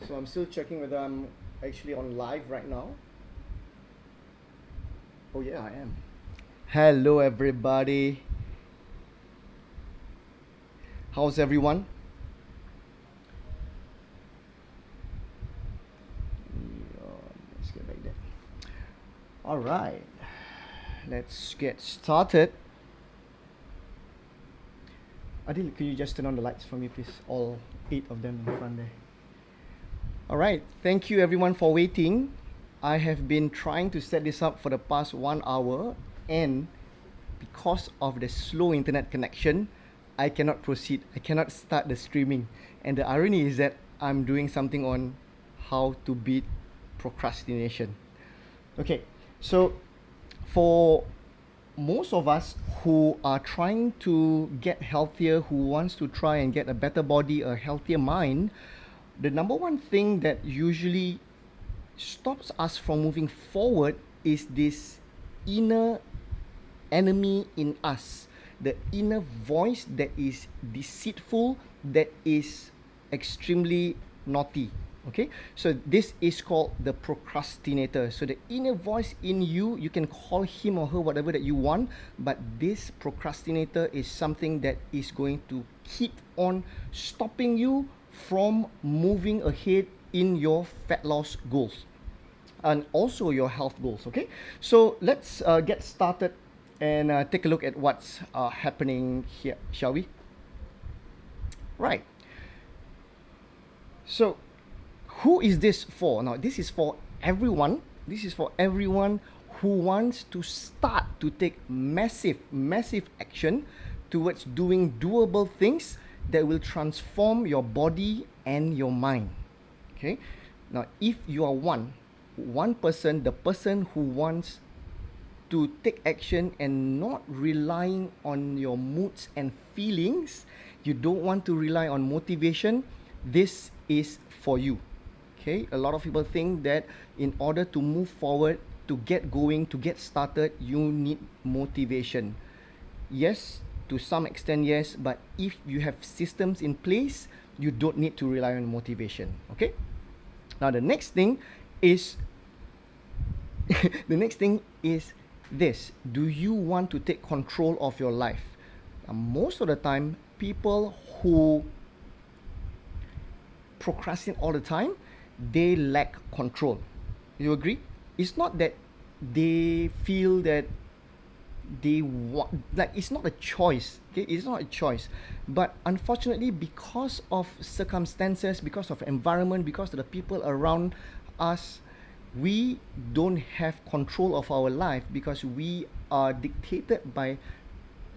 So I'm still checking whether I'm actually on live right now. Oh yeah, I am. Hello everybody. How's everyone? Let's get back there. All right. Let's get started. Adil, can you just turn on the lights for me, please? All 8 of them in front there. All right. Thank you everyone for waiting. I have been trying to set this up for the past 1 hour, and because of the slow internet connection, I cannot proceed. I cannot start the streaming. And the irony is that I'm doing something on how to beat procrastination. Okay, so for most of us who are trying to get healthier, who wants to try and get a better body, a healthier mind, the number one thing that usually stops us from moving forward is this inner enemy in us, the inner voice that is deceitful, that is extremely naughty. Okay, so this is called the procrastinator. So the inner voice in you, you can call him or her whatever that you want, but this procrastinator is something that is going to keep on stopping you from moving ahead in your fat loss goals and also your health goals. Okay, so let's get started and take a look at what's happening here, shall we? Right. So, who is this for? Now, this is for everyone. This is for everyone who wants to start to take massive, massive action towards doing doable things that will transform your body and your mind. Okay. Now, if you are one person, the person who wants to take action and not relying on your moods and feelings, you don't want to rely on motivation, this is for you. Okay, a lot of people think that in order to move forward, to get going, to get started, you need motivation. Yes, to some extent, yes, but if you have systems in place, you don't need to rely on motivation. Okay, now the next thing is the next thing is this: do you want to take control of your life? Most of the time, people who procrastinate all the time, they lack control. You agree? It's not that they feel that they want, like, it's not a choice. Okay, it's not a choice, but unfortunately, because of circumstances, because of environment, because of the people around us, we don't have control of our life because we are dictated by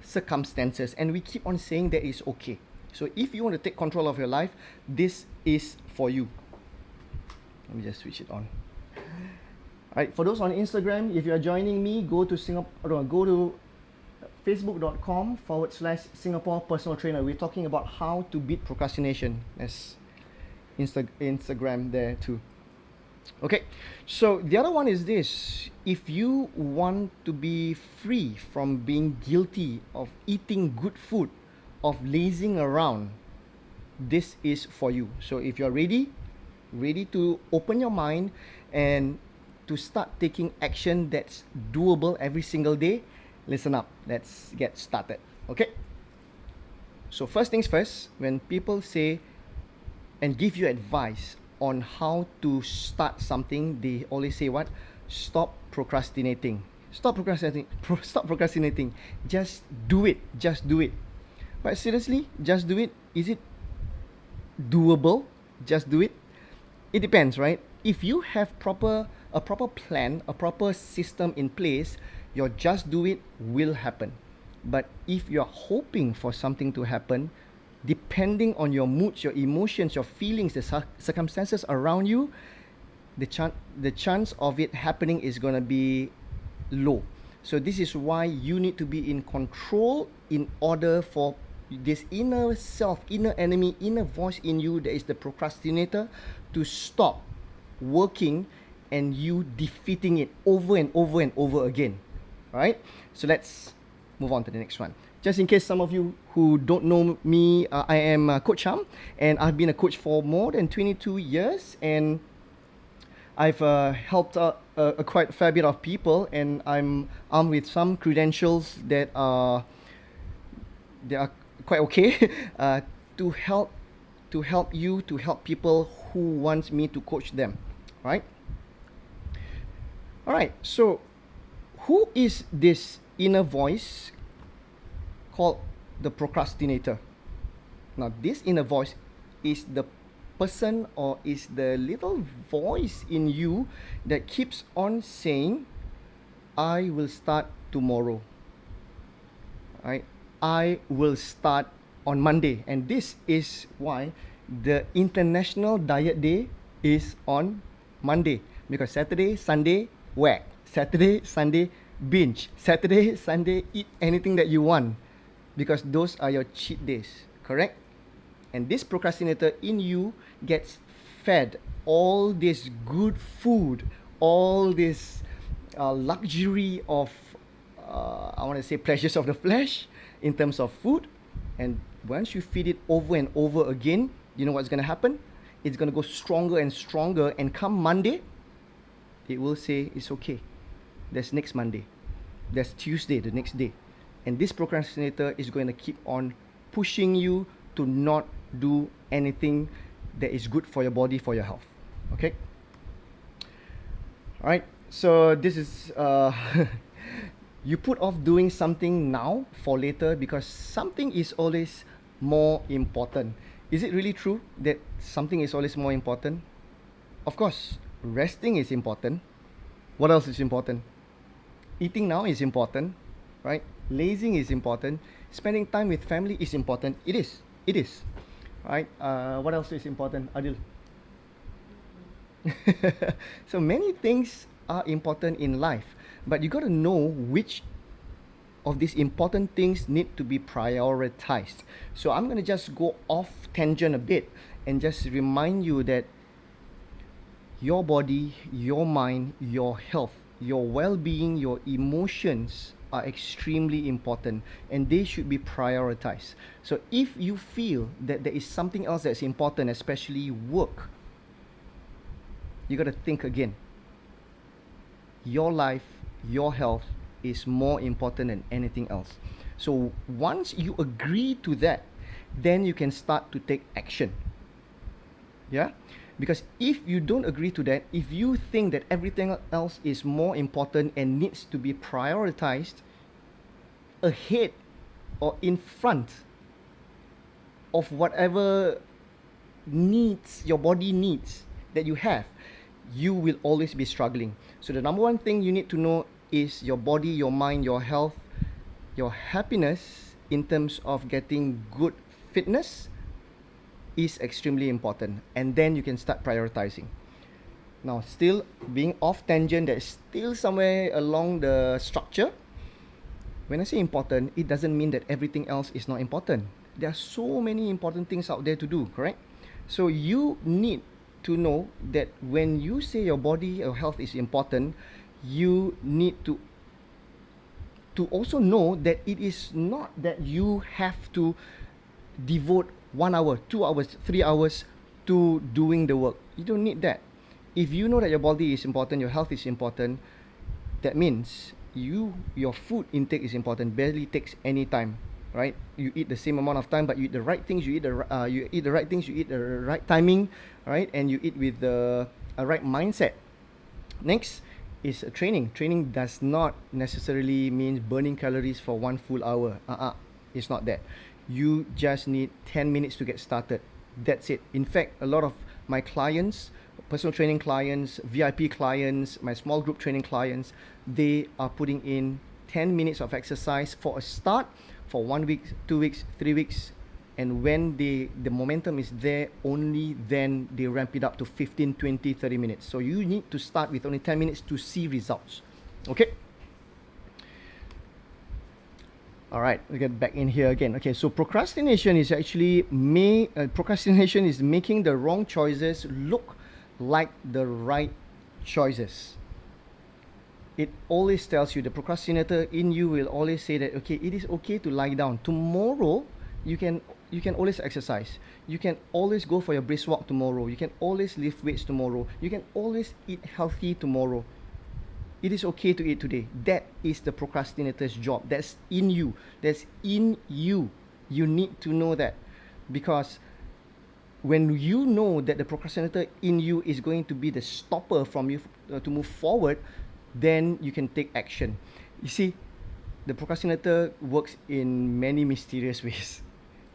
circumstances, and we keep on saying that it's okay. So if you want to take control of your life, this is for you. Let me just switch it on. All right, for those on Instagram, if you are joining me, go to facebook.com/Singapore Personal Trainer. We're talking about how to beat procrastination. There's Instagram there too. Okay, so the other one is this: if you want to be free from being guilty of eating good food, of lazing around, this is for you. So if you're ready to open your mind and to start taking action that's doable every single day, listen up. Let's get started. Okay, so first things first, when people say and give you advice on how to start something, they always say what? Stop procrastinating. Stop procrastinating. Stop procrastinating. Just do it. Just do it. But seriously, just do it. Is it doable? Just do it. It depends, right? If you have a proper plan, a proper system in place, your just do it will happen. But if you're hoping for something to happen, depending on your moods, your emotions, your feelings, the circumstances around you, the chance of it happening is going to be low. So this is why you need to be in control in order for this inner self, inner enemy, inner voice in you that is the procrastinator to stop working and you defeating it over and over and over again. Right? So let's move on to the next one. Just in case some of you who don't know me, I am Coach Ham, and I've been a coach for more than 22 years, and I've helped quite a fair bit of people, and I'm armed with some credentials that are quite okay uh, to help you, to help people who want me to coach them, right? All right. So, who is this inner voice called the procrastinator? Now, this inner voice is the person, or is the little voice in you that keeps on saying, I will start tomorrow. Right? I will start on Monday. And this is why the International Diet Day is on Monday. Because Saturday, Sunday, whack. Saturday, Sunday, binge. Saturday, Sunday, eat anything that you want. Because those are your cheat days. Correct? And this procrastinator in you gets fed all this good food, all this luxury of, I want to say, pleasures of the flesh in terms of food. And once you feed it over and over again, you know what's going to happen? It's going to go stronger and stronger. And come Monday, it will say, it's okay. There's next Monday. There's Tuesday, the next day. And this procrastinator is going to keep on pushing you to not do anything that is good for your body, for your health. Okay? All right. So this is you put off doing something now for later because something is always more important. Is it really true that something is always more important? Of course, resting is important. What else is important? Eating now is important, right? Lazing is important. Spending time with family is important. It is. It is. Right? What else is important, Adil? So many things are important in life, but you got to know which of these important things need to be prioritized. So I'm going to just go off tangent a bit and just remind you that your body, your mind, your health, your well-being, your emotions are extremely important, and they should be prioritized. So if you feel that there is something else that's important, especially work, you got to think again. Your life, your health is more important than anything else. So once you agree to that, then you can start to take action. Yeah? Because if you don't agree to that, if you think that everything else is more important and needs to be prioritized ahead or in front of whatever needs your body needs that you have, you will always be struggling. So the number one thing you need to know is your body, your mind, your health, your happiness in terms of getting good fitness is extremely important, and then you can start prioritizing. Now, still being off tangent, there's still somewhere along the structure. When I say important, it doesn't mean that everything else is not important. There are so many important things out there to do, correct? So you need to know that when you say your body or health is important, you need to also know that it is not that you have to devote 1 hour, 2 hours, 3 hours to doing the work. You don't need that. If you know that your body is important, your health is important, that means your food intake is important. Barely takes any time, right? You eat the same amount of time, but you eat the right things. You eat the right things. You eat the right timing, right? And you eat with the right mindset. Next is training. Training does not necessarily mean burning calories for 1 full hour. It's not that. You just need 10 minutes to get started. That's it. In fact, a lot of my clients, personal training clients, VIP clients, my small group training clients, they are putting in 10 minutes of exercise for a start for 1 week, 2 weeks, 3 weeks. And when the momentum is there, only then they ramp it up to 15, 20, 30 minutes. So you need to start with only 10 minutes to see results. Okay? All right, we get back in here again. Okay, so procrastination is actually procrastination is making the wrong choices look like the right choices. it always tells you, the procrastinator in you will always say that, okay, it is okay to lie down. Tomorrow, you can always exercise. You can always go for your brisk walk tomorrow. You can always lift weights tomorrow. You can always eat healthy tomorrow. It is okay to eat today. That is the procrastinator's job. That's in you. That's in you. You need to know that, because when you know that the procrastinator in you is going to be the stopper from you to move forward, then you can take action. You see, the procrastinator works in many mysterious ways,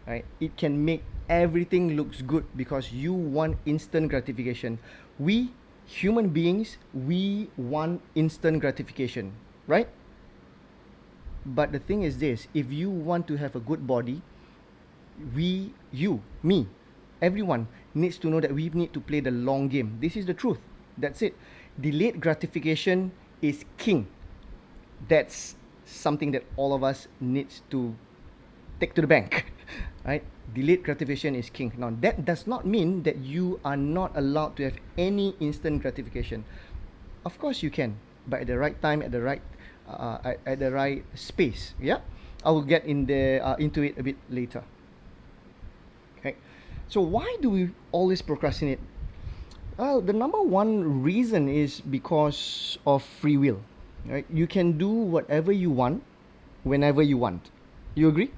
right? It can make everything looks good because you want instant gratification. We human beings, we want instant gratification, right? But the thing is this, if you want to have a good body, me, everyone needs to know that we need to play the long game. This is the truth. That's it. Delayed gratification is king. That's something that all of us needs to take to the bank, right? Delayed gratification is king. Now, that does not mean that you are not allowed to have any instant gratification. Of course you can, but at the right time, at the right space. Yeah, I will get into it a bit later. Okay, so why do we always procrastinate? Well, the number one reason is because of free will. Right? You can do whatever you want, whenever you want. You agree?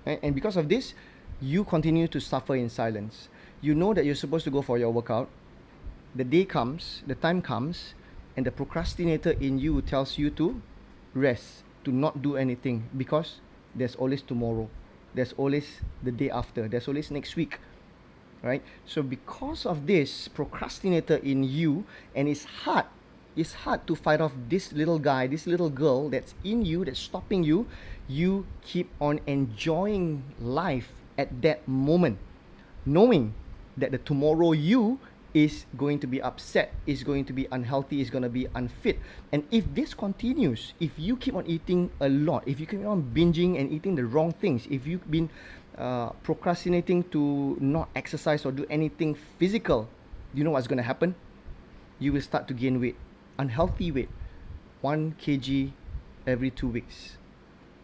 Right? And because of this, you continue to suffer in silence. You know that you're supposed to go for your workout. The day comes, the time comes, and the procrastinator in you tells you to rest, to not do anything, because there's always tomorrow. There's always the day after. There's always next week. Right? So because of this procrastinator in you, and it's hard to fight off this little guy, this little girl that's in you, that's stopping you, you keep on enjoying life at that moment, knowing that the tomorrow you is going to be upset, is going to be unhealthy, is going to be unfit. And if this continues, if you keep on eating a lot, if you keep on binging and eating the wrong things, if you've been procrastinating to not exercise or do anything physical, you know what's going to happen? You will start to gain weight, unhealthy weight, 1 kg every 2 weeks.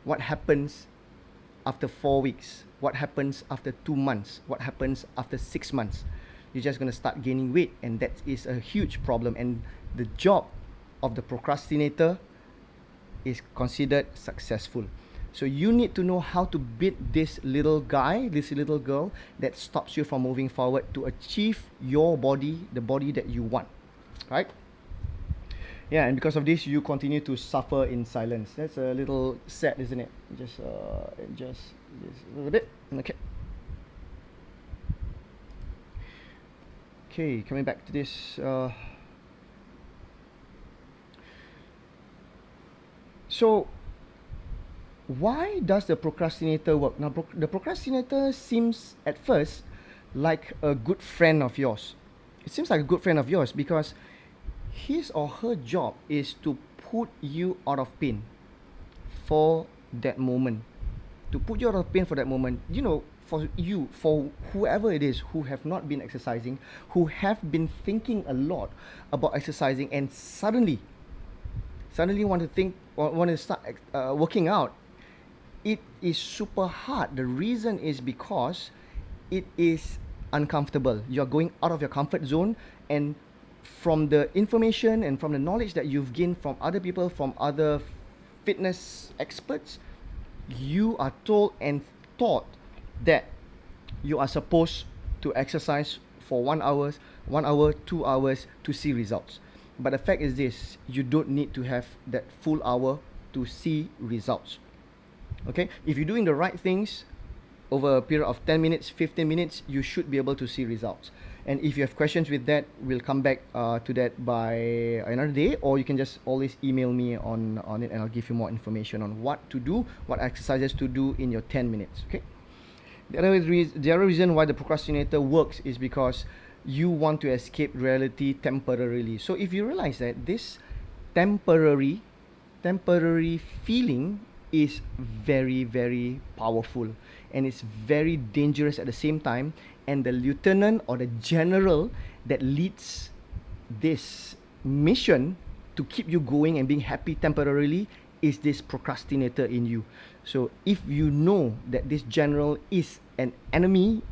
What happens after 4 weeks? What happens after 2 months? What happens after 6 months? You're just going to start gaining weight, and that is a huge problem. And the job of the procrastinator is considered successful. So you need to know how to beat this little guy, this little girl that stops you from moving forward to achieve your body, the body that you want, right? Yeah, and because of this, you continue to suffer in silence. That's a little sad, isn't it? Just a little bit. Okay. Okay, coming back to this. So, why does the procrastinator work? Now, the procrastinator seems at first like a good friend of yours. It seems like a good friend of yours because his or her job is to put you out of pain for that moment. To put you out of pain for that moment. You know, for whoever it is who have not been exercising, who have been thinking a lot about exercising, and suddenly want to start working out, it is super hard. The reason is because it is uncomfortable. You're going out of your comfort zone, and from the information and from the knowledge that you've gained from other people, from other fitness experts, you are told and taught that you are supposed to exercise for 1 hour, 2 hours to see results. But the fact is this, you don't need to have that full hour to see results. Okay, if you're doing the right things over a period of 10 minutes, 15 minutes, you should be able to see results. And if you have questions with that, we'll come back to that by another day, or you can just always email me on it, and I'll give you more information on what to do, what exercises to do in your 10 minutes. Okay. The other reason why the procrastinator works is because you want to escape reality temporarily. So if you realize that this temporary feeling is very, very powerful, and it's very dangerous at the same time, and the lieutenant or the general that leads this mission to keep you going and being happy temporarily is this procrastinator in you. So if you know that this general is an enemy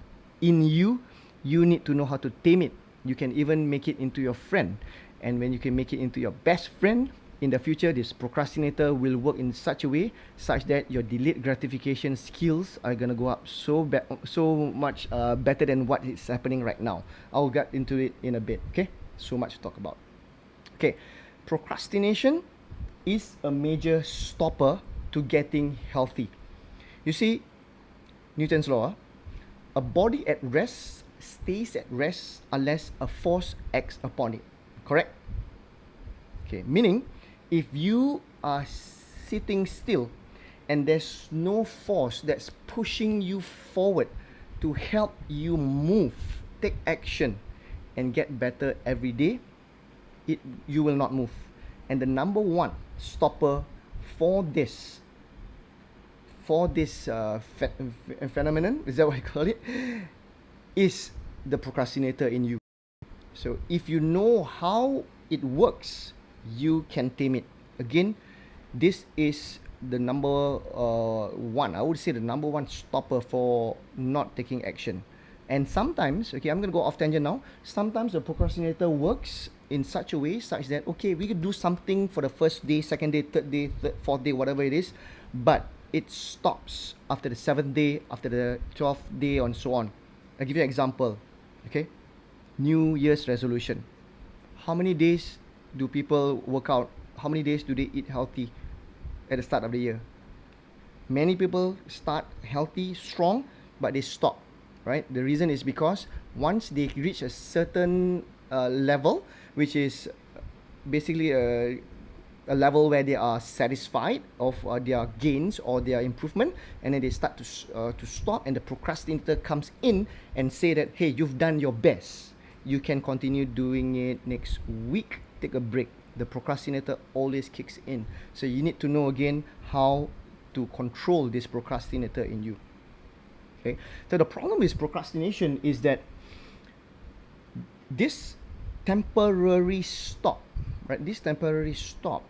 in you, you need to know how to tame it. You can even make it into your friend. And when you can make it into your best friend, in the future, this procrastinator will work in such a way such that your delayed gratification skills are gonna go up so much better than what is happening right now. I'll get into it in a bit. Okay, so much to talk about. Okay, procrastination is a major stopper to getting healthy. You see, Newton's law: a body at rest stays at rest unless a force acts upon it. Correct? Okay, meaning if you are sitting still and there's no force that's pushing you forward to help you move, take action, and get better every day, you will not move. And the number one stopper for this phenomenon, is that what I call it, is the procrastinator in you. So if you know how it works, you can tame it. Again, this is the number one. I would say the number one stopper for not taking action. And sometimes, okay, I'm going to go off tangent now. Sometimes the procrastinator works in such a way such that, okay, we could do something for the first day, second day, third day, fourth day, whatever it is, but it stops after the 7th day, after the 12th day, and so on. I'll give you an example. Okay, New Year's resolution. How many days do people work out? How many days do they eat healthy at the start of the year? Many people start healthy, strong, but they stop, right? The reason is because once they reach a certain level, which is basically a level where they are satisfied of their gains or their improvement, and then they start to stop, and the procrastinator comes in and say that, hey, you've done your best. You can continue doing it next week. Take a break. The procrastinator always kicks in. So you need to know again how to control this procrastinator in you. Okay. So the problem with procrastination is that this temporary stop, right? This temporary stop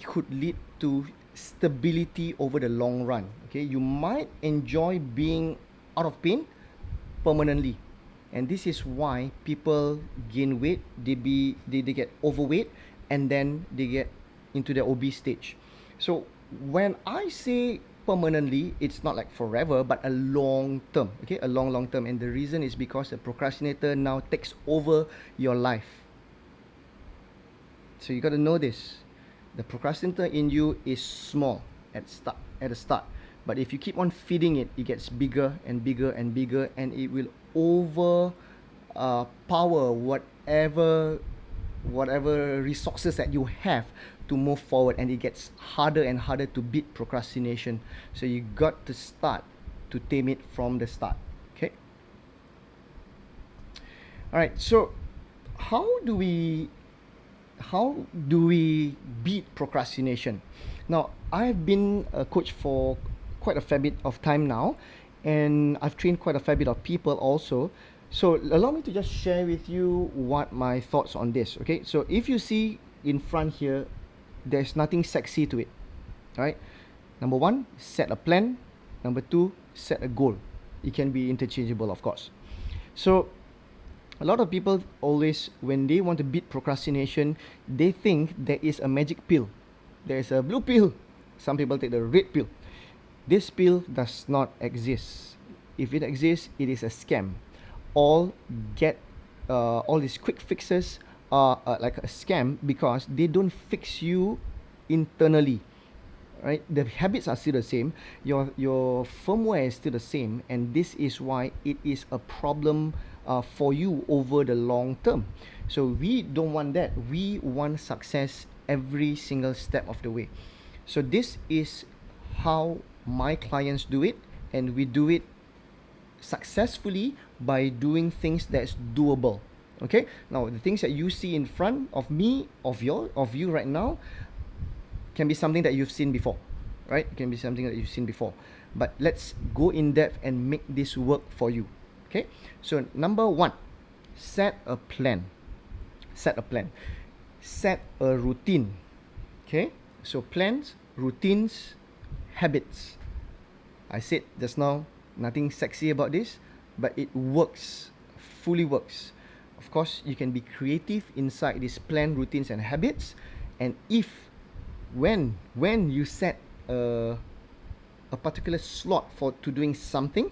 could lead to stability over the long run. Okay. You might enjoy being out of pain permanently. And this is why people gain weight, they get overweight, and then they get into the obese stage. So when I say permanently, it's not like forever, but a long term, okay, a long term. And the reason is because the procrastinator now takes over your life. So you got to know this. The procrastinator in you is small at the start. But if you keep on feeding it, it gets bigger and bigger and bigger, and it will power whatever resources that you have to move forward, and it gets harder and harder to beat procrastination. So you got to start to tame it from the start. Okay. All right. So how do we beat procrastination? Now, I've been a coach for quite a fair bit of time now, and I've trained quite a fair bit of people also. So allow me to just share with you what my thoughts on this. Okay, so if you see in front here, there's nothing sexy to it. All right. Number one, set a plan. Number two, set a goal. It can be interchangeable, of course. So a lot of people always, when they want to beat procrastination, they think there is a magic pill. There is a blue pill. Some people take the red pill. This pill does not exist. If it exists, it is a scam. All these quick fixes are like a scam because they don't fix you internally, right? The habits are still the same. Your firmware is still the same, and this is why it is a problem for you over the long term. So we don't want that. We want success every single step of the way. So this is how my clients do it, and we do it successfully by doing things that's doable. Okay, now the things that you see in front of me, of you right now, can be something that you've seen before, right? It can be something that you've seen before, but let's go in depth and make this work for you. Okay, so number one, set a plan. set a routine. Okay, so plans, routines, habits. I said just now, nothing sexy about this, but it works, fully works. Of course, you can be creative inside these plan, routines, and habits. And if, when you set a particular slot for to doing something,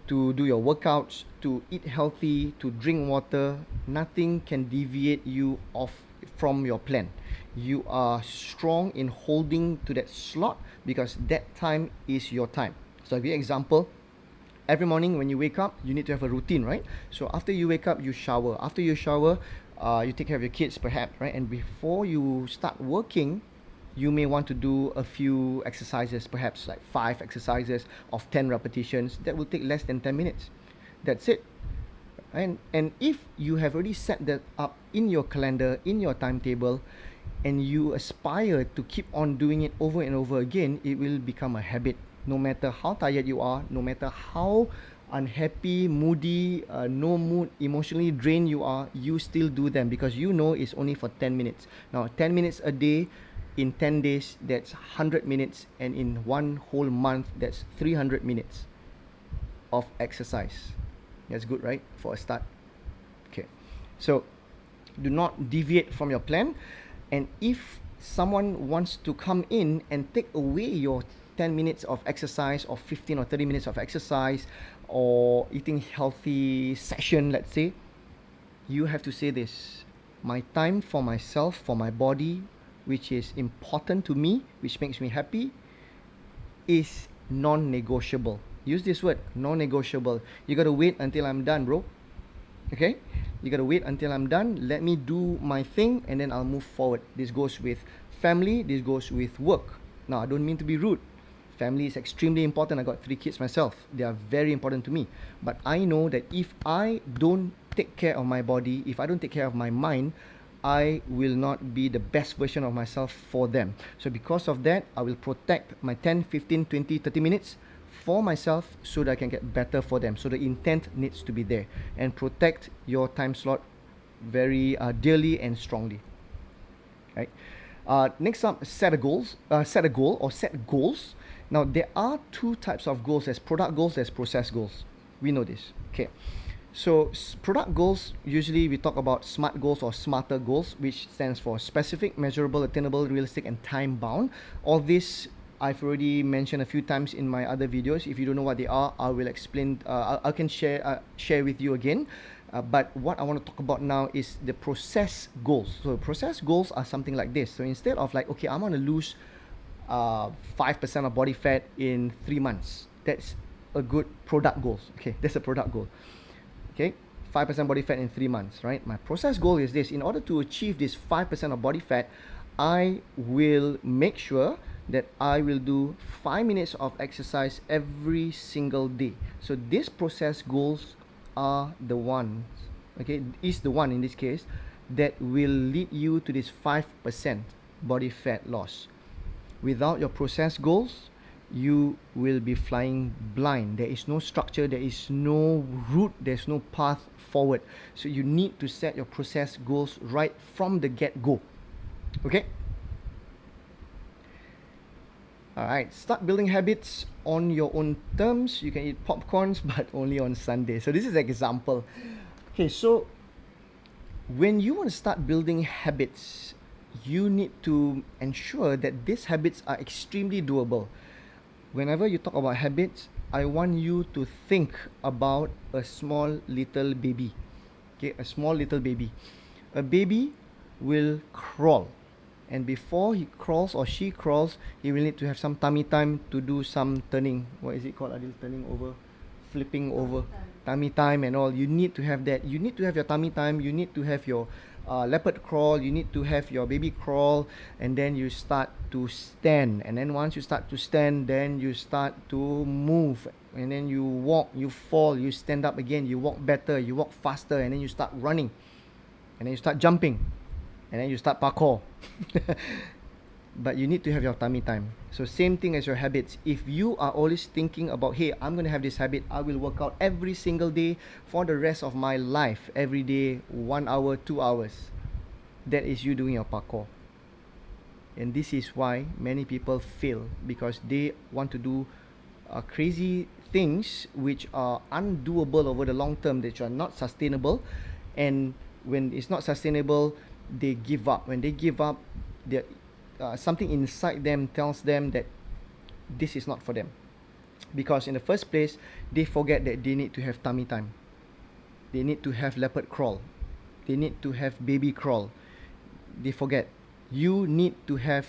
to do your workouts, to eat healthy, to drink water, nothing can deviate you off from your plan. You are strong in holding to that slot because that time is your time. So I'll give you an example. Every morning when you wake up, you need to have a routine, right? So after you wake up, you shower. After you shower, you take care of your kids perhaps, right? And before you start working, you may want to do a few exercises, perhaps like 5 exercises of 10 repetitions. That will take less than 10 minutes. That's it. And if you have already set that up in your calendar, in your timetable, and you aspire to keep on doing it over and over again, it will become a habit. No matter how tired you are, no matter how unhappy, moody, no mood, emotionally drained you are, you still do them because you know it's only for 10 minutes. Now, 10 minutes a day, in 10 days, that's 100 minutes, and in one whole month, that's 300 minutes of exercise. That's good, right? For a start. Okay. So, do not deviate from your plan. And if someone wants to come in and take away your 10 minutes of exercise or 15 or 30 minutes of exercise or eating healthy session, let's say, you have to say this: my time for myself, for my body, which is important to me, which makes me happy, is non-negotiable. Use this word, non-negotiable. You gotta wait until I'm done, bro. Okay? You gotta wait until I'm done. Let me do my thing and then I'll move forward. This goes with family, this goes with work. Now, I don't mean to be rude. Family is extremely important. I got 3 kids myself. They are very important to me. But I know that if I don't take care of my body, if I don't take care of my mind, I will not be the best version of myself for them. So because of that, I will protect my 10, 15, 20, 30 minutes for myself so that I can get better for them. So the intent needs to be there. And protect your time slot very dearly and strongly. Right? Next up, set a goal or set goals. Now, there are 2 types of goals: as product goals, as process goals. We know this. Okay. So product goals, usually we talk about SMART goals or smarter goals, which stands for specific, measurable, attainable, realistic, and time bound. All this I've already mentioned a few times in my other videos. If you don't know what they are, I will explain. I can share with you again. But what I want to talk about now is the process goals. So process goals are something like this. So instead of like, okay, I want to lose 5% of body fat in 3 months. That's a good product goal. Okay, that's a product goal. Okay, 5% body fat in 3 months, right? My process goal is this: in order to achieve this 5% of body fat, I will make sure that I will do 5 minutes of exercise every single day. So these process goals are the ones, okay, is the one in this case that will lead you to this 5% body fat loss. Without your process goals, you will be flying blind. There is no structure, there is no route, there's no path forward. So you need to set your process goals right from the get-go. Okay? Alright, start building habits on your own terms. You can eat popcorns, but only on Sunday. So this is an example. Okay, so when you want to start building habits, you need to ensure that these habits are extremely doable. Whenever you talk about habits, I want you to think about a small little baby. Okay, a small little baby. A baby will crawl, and before he crawls or she crawls, he will need to have some tummy time to do some turning. What is it called, Adil? Turning over, flipping over, tummy time and all. You need to have that. You need to have your tummy time. You need to have your leopard crawl. You need to have your baby crawl, and then you start to stand. And then once you start to stand, then you start to move, and then you walk, you fall, you stand up again, you walk better, you walk faster, and then you start running, and then you start jumping, and then you start parkour. But you need to have your tummy time. So same thing as your habits. If you are always thinking about, hey, I'm going to have this habit, I will work out every single day for the rest of my life, every day, 1 hour, 2 hours, that is you doing your parkour. And this is why many people fail, because they want to do crazy things which are undoable over the long term, that are not sustainable. And when it's not sustainable, they give up. When they give up, something inside them tells them that this is not for them, because in the first place they forget that they need to have tummy time, they need to have leopard crawl, they need to have baby crawl. They forget you need to have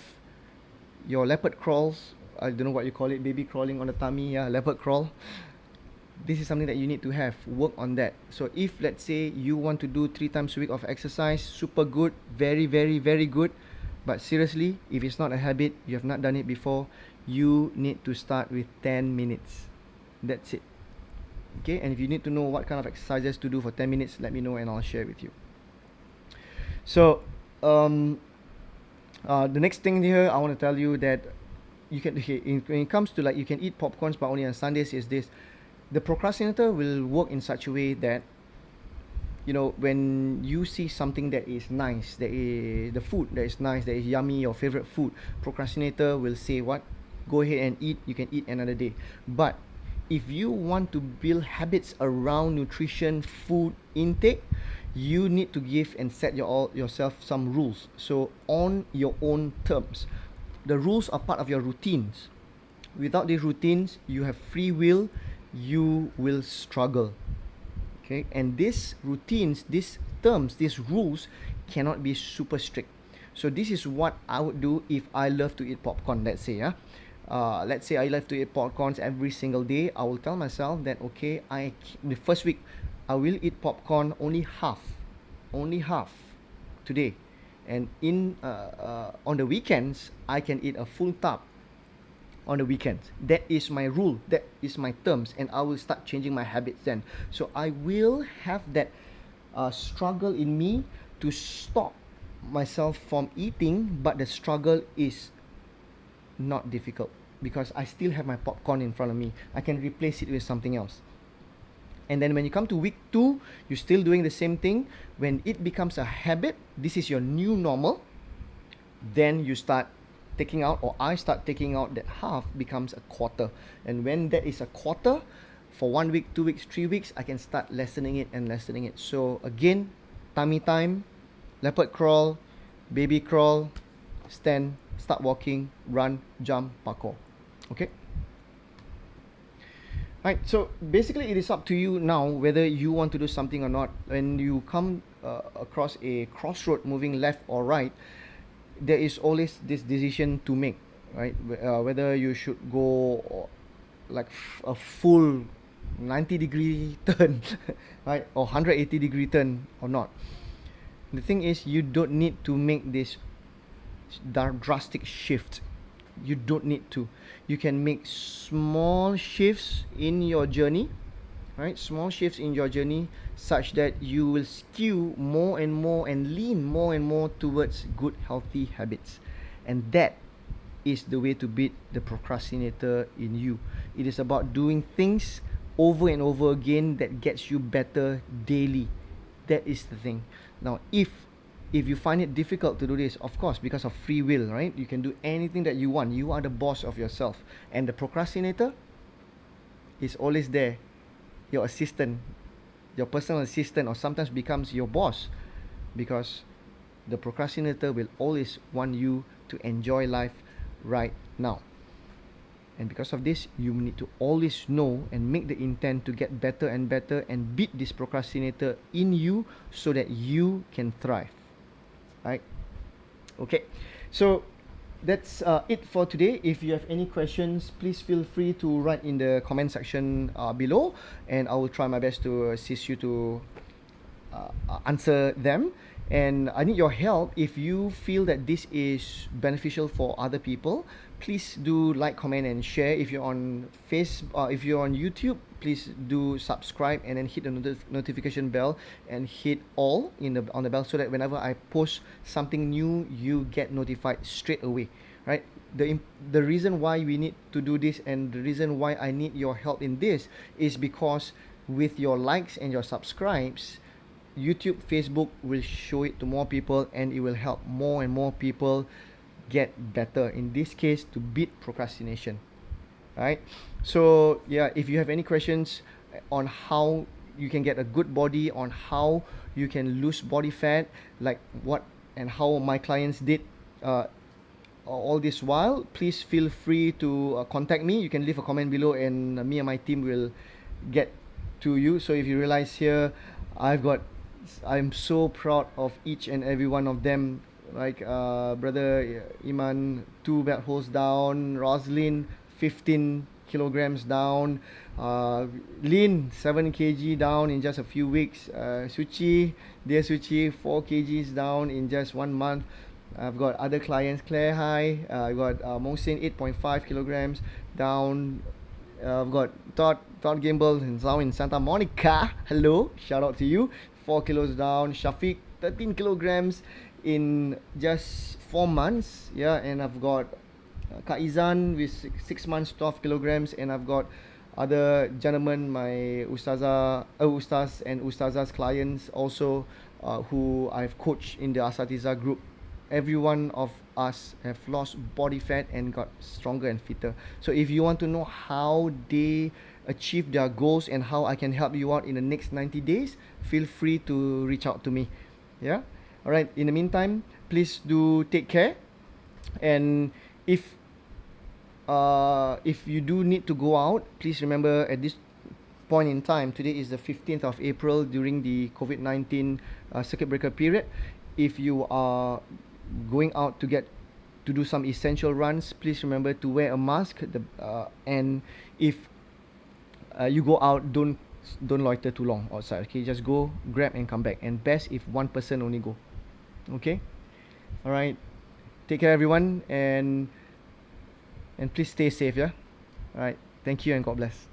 your leopard crawls. I don't know what you call it, baby crawling on the tummy. Yeah, leopard crawl. This is something that you need to have. Work on that. So if let's say you want to do 3 times a week of exercise, super good, very very very good. But seriously, if it's not a habit, you have not done it before, you need to start with 10 minutes. That's it. Okay, and if you need to know what kind of exercises to do for 10 minutes, let me know and I'll share with you. So the next thing here, I want to tell you that you can, when it comes to like you can eat popcorns but only on Sundays, is this: the procrastinator will work in such a way that, you know, when you see something that is nice, that is the food that is nice, that is yummy, your favorite food, procrastinator will say what? Go ahead and eat, you can eat another day. But if you want to build habits around nutrition, food intake, you need to give and set yourself some rules. So on your own terms, the rules are part of your routines. Without these routines, you have free will, you will struggle. Okay, and these routines, these terms, these rules cannot be super strict. So this is what I would do if I love to eat popcorn. Let's say, let's say I love to eat popcorns every single day. I will tell myself that okay, the first week I will eat popcorn only half today, and on the weekends I can eat a full tub on the weekends. That is my rule, that is my terms, and I will start changing my habits then. So I will have that struggle in me to stop myself from eating, but the struggle is not difficult because I still have my popcorn in front of me. I can replace it with something else. And then when you come to week 2, you're still doing the same thing. When it becomes a habit, this is your new normal, then you start taking out, or I start taking out, that half becomes a quarter. And when that is a quarter, for 1 week, 2 weeks, 3 weeks, I can start lessening it and lessening it. So again, tummy time, leopard crawl, baby crawl, stand, start walking, run, jump, parkour. Okay? Right, so basically it is up to you now whether you want to do something or not. When you come across a crossroad moving left or right, there is always this decision to make, right? Whether you should go like a full 90-degree turn, right? Or 180-degree turn or not. The thing is, you don't need to make this drastic shift. You don't need to. You can make small shifts in your journey, right? Small shifts in your journey such that you will skew more and more and lean more and more towards good, healthy habits. And that is the way to beat the procrastinator in you. It is about doing things over and over again that gets you better daily. That is the thing. Now, if you find it difficult to do this, of course, because of free will, right? You can do anything that you want. You are the boss of yourself. And the procrastinator is always there, your assistant, your personal assistant, or sometimes becomes your boss, because the procrastinator will always want you to enjoy life right now. And because of this, you need to always know and make the intent to get better and better and beat this procrastinator in you so that you can thrive. Right? Okay, so that's it for today. If you have any questions, please feel free to write in the comment section below, and I will try my best to assist you to answer them. And I need your help. If you feel that this is beneficial for other people, please do like, comment, and share. If you're on if you're on YouTube, please do subscribe and then hit the notification bell and hit all on the bell, so that whenever I post something new, you get notified straight away. Right? The reason why we need to do this, and the reason why I need your help in this, is because with your likes and your subscribes, YouTube, Facebook will show it to more people, and it will help more and more people get better. In this case, to beat procrastination. Right? So yeah, if you have any questions on how you can get a good body, on how you can lose body fat, like what and how my clients did uh, all this while, please feel free to contact me. You can leave a comment below, and me and my team will get to you. So if you realize here, I've got, I'm so proud of each and every one of them. Like brother Iman, 2 belt holds down. Roslyn, 15 kilograms down. Lin, 7 kg down in just a few weeks. Suchi, dear Suchi, 4 kgs down in just 1 month. I've got other clients, Claire High. I've got Mohsin, 8.5 kilograms down. I've got Todd Gamble in Santa Monica. Hello, shout out to you. 4 kilos down. Shafiq, 13 kilograms in just 4 months. Yeah, and I've got Kak Izan with 6 months, 12 kilograms, and I've got other gentlemen, my Ustaz and Ustazah's clients also, who I've coached in the Asatiza group. Every one of us have lost body fat and got stronger and fitter. So if you want to know how they achieve their goals and how I can help you out in the next 90 days, feel free to reach out to me. Yeah. All right. In the meantime, please do take care. And if you do need to go out, please remember at this point in time, today is the 15th of April during the COVID-19 circuit breaker period. If you are going out to do some essential runs, please remember to wear a mask. And if you go out, don't loiter too long outside. Okay, just go, grab, and come back. And best if one person only go. Okay, all right. Take care, everyone, and please stay safe. Yeah, all right. Thank you and God bless.